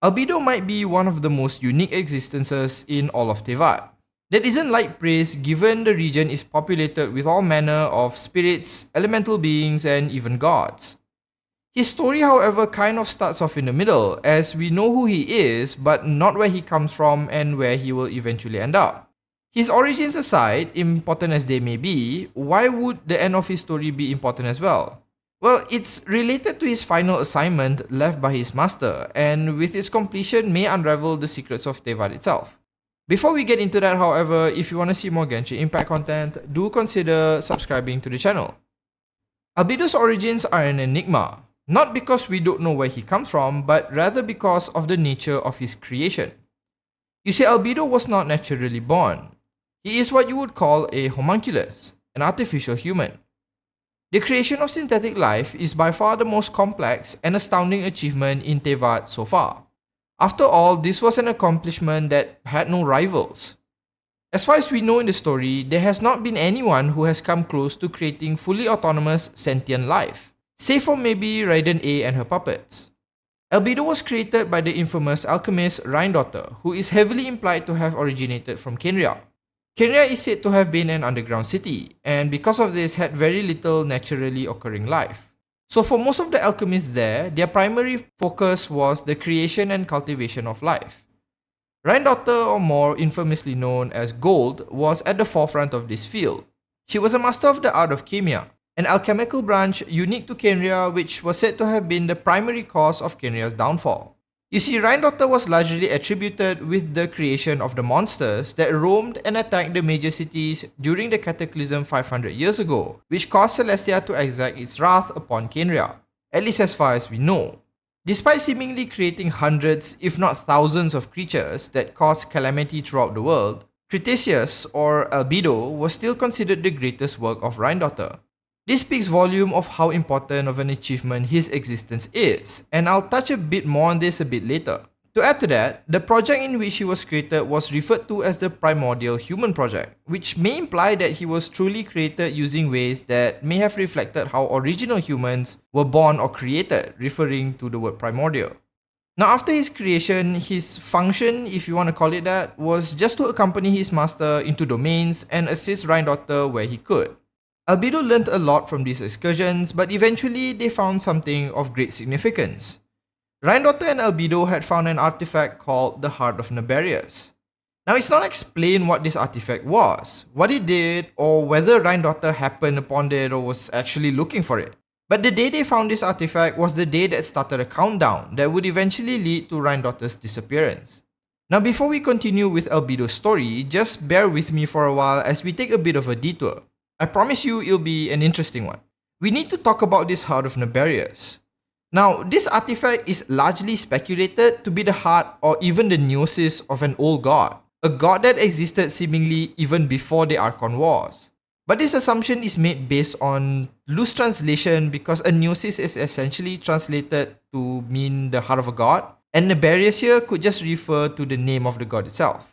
Albedo might be one of the most unique existences in all of Tevat. That isn't light praise given the region is populated with all manner of spirits, elemental beings, and even gods. His story, however, kind of starts off in the middle, as we know who he is, but not where he comes from and where he will eventually end up. His origins aside, important as they may be, why would the end of his story be important as well? Well, it's related to his final assignment left by his master, and with its completion may unravel the secrets of Tevat itself. Before we get into that, however, if you want to see more Genshin Impact content, do consider subscribing to the channel. Albedo's origins are an enigma, not because we don't know where he comes from, but rather because of the nature of his creation. You see, Albedo was not naturally born. He is what you would call a homunculus, an artificial human. The creation of synthetic life is by far the most complex and astounding achievement in Tevat so far. After all, this was an accomplishment that had no rivals. As far as we know in the story, there has not been anyone who has come close to creating fully autonomous sentient life, save for maybe Raiden A and her puppets. Albedo was created by the infamous alchemist Rhinedottir, who is heavily implied to have originated from Khenria. Khenria is said to have been an underground city, and because of this had very little naturally occurring life. So for most of the alchemists there, their primary focus was the creation and cultivation of life. Rhinedottir, or more infamously known as Gold, was at the forefront of this field. She was a master of the art of alchemy, an alchemical branch unique to Khenria which was said to have been the primary cause of Khenria's downfall. You see, Rhinedottir was largely attributed with the creation of the monsters that roamed and attacked the major cities during the Cataclysm 500 years ago, which caused Celestia to exact its wrath upon Khenria, at least as far as we know. Despite seemingly creating hundreds, if not thousands of creatures that caused calamity throughout the world, Cretaceous, or Albedo, was still considered the greatest work of Rhinedottir. This speaks volume of how important of an achievement his existence is, and I'll touch a bit more on this a bit later. To add to that, the project in which he was created was referred to as the Primordial Human Project, which may imply that he was truly created using ways that may have reflected how original humans were born or created, referring to the word primordial. Now after his creation, his function, if you want to call it that, was just to accompany his master into domains and assist Rhinedottir where he could. Albedo learned a lot from these excursions, but eventually they found something of great significance. Rhinedottir and Albedo had found an artifact called the Heart of Naberius. Now it's not explained what this artifact was, what it did, or whether Rhinedottir happened upon it or was actually looking for it. But the day they found this artifact was the day that started a countdown that would eventually lead to Rhinedottir's disappearance. Now before we continue with Albedo's story, just bear with me for a while as we take a bit of a detour. I promise you it'll be an interesting one. We need to talk about this Heart of Naberius. Now, this artifact is largely speculated to be the heart or even the gnosis of an old god, a god that existed seemingly even before the Archon Wars. But this assumption is made based on loose translation because a gnosis is essentially translated to mean the heart of a god, and Naberius here could just refer to the name of the god itself.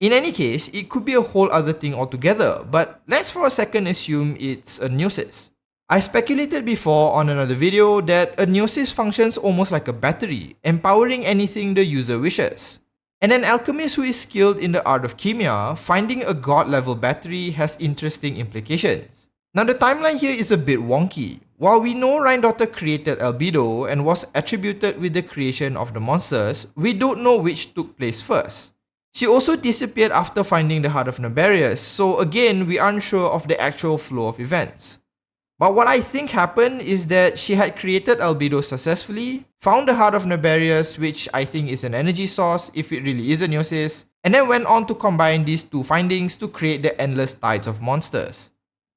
In any case, it could be a whole other thing altogether, but let's for a second assume it's a gnosis. I speculated before on another video that a gnosis functions almost like a battery, empowering anything the user wishes. And an alchemist who is skilled in the art of alchemy, finding a god-level battery has interesting implications. Now the timeline here is a bit wonky. While we know Rhinedottir created Albedo and was attributed with the creation of the monsters, we don't know which took place first. She also disappeared after finding the Heart of Naberius, so again we aren't sure of the actual flow of events. But what I think happened is that she had created Albedo successfully, found the Heart of Naberius, which I think is an energy source if it really is a gnosis, and then went on to combine these two findings to create the endless tides of monsters.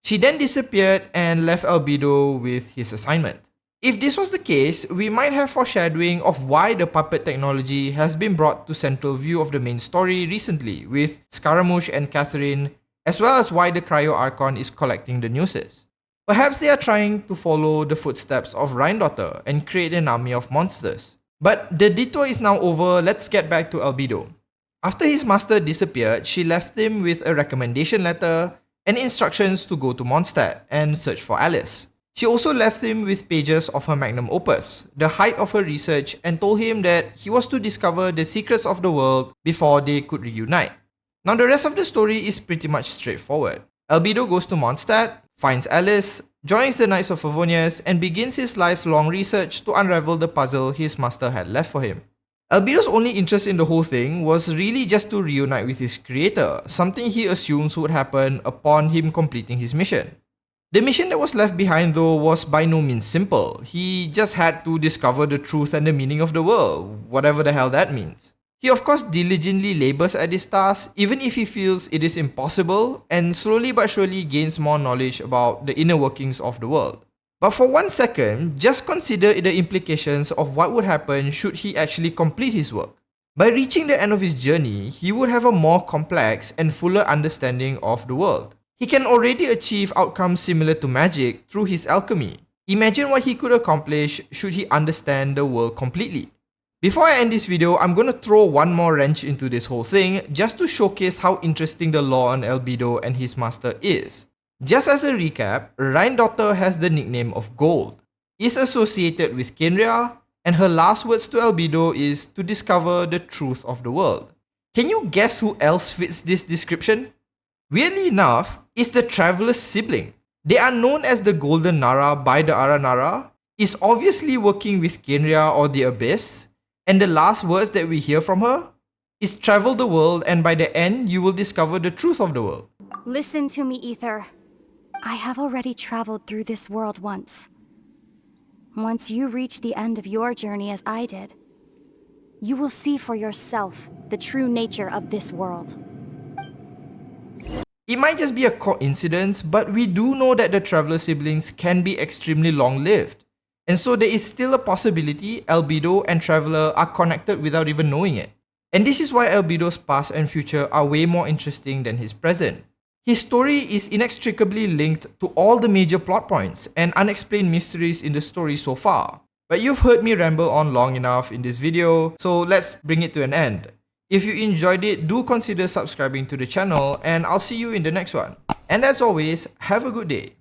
She then disappeared and left Albedo with his assignment. If this was the case, we might have foreshadowing of why the puppet technology has been brought to central view of the main story recently with Scaramouche and Catherine, as well as why the Cryo Archon is collecting the gnosis. Perhaps they are trying to follow the footsteps of Rhinedottir and create an army of monsters. But the detour is now over, let's get back to Albedo. After his master disappeared, she left him with a recommendation letter and instructions to go to Mondstadt and search for Alice. She also left him with pages of her magnum opus, the height of her research, and told him that he was to discover the secrets of the world before they could reunite. Now the rest of the story is pretty much straightforward. Albedo goes to Mondstadt, finds Alice, joins the Knights of Favonius, and begins his lifelong research to unravel the puzzle his master had left for him. Albedo's only interest in the whole thing was really just to reunite with his creator, something he assumes would happen upon him completing his mission. The mission that was left behind though was by no means simple. He just had to discover the truth and the meaning of the world, whatever the hell that means. He of course diligently labors at this task, even if he feels it is impossible, and slowly but surely gains more knowledge about the inner workings of the world. But for 1 second, just consider the implications of what would happen should he actually complete his work. By reaching the end of his journey, he would have a more complex and fuller understanding of the world. He can already achieve outcomes similar to magic through his alchemy. Imagine what he could accomplish should he understand the world completely. Before I end this video, I'm gonna throw one more wrench into this whole thing just to showcase how interesting the lore on Albedo and his master is. Just as a recap, Rhinedottir has the nickname of Gold, is associated with Kenria, and her last words to Albedo is to discover the truth of the world. Can you guess who else fits this description? Weirdly enough, it's the Traveler's sibling. They are known as the Golden Nara by the Aranara, is obviously working with Kenria or the Abyss, and the last words that we hear from her is travel the world and by the end you will discover the truth of the world. Listen to me, Ether. I have already traveled through this world once. Once you reach the end of your journey as I did, you will see for yourself the true nature of this world. It might just be a coincidence, but we do know that the Traveler siblings can be extremely long-lived. And so there is still a possibility Albedo and Traveler are connected without even knowing it. And this is why Albedo's past and future are way more interesting than his present. His story is inextricably linked to all the major plot points and unexplained mysteries in the story so far. But you've heard me ramble on long enough in this video, so let's bring it to an end. If you enjoyed it, do consider subscribing to the channel and I'll see you in the next one. And as always, have a good day.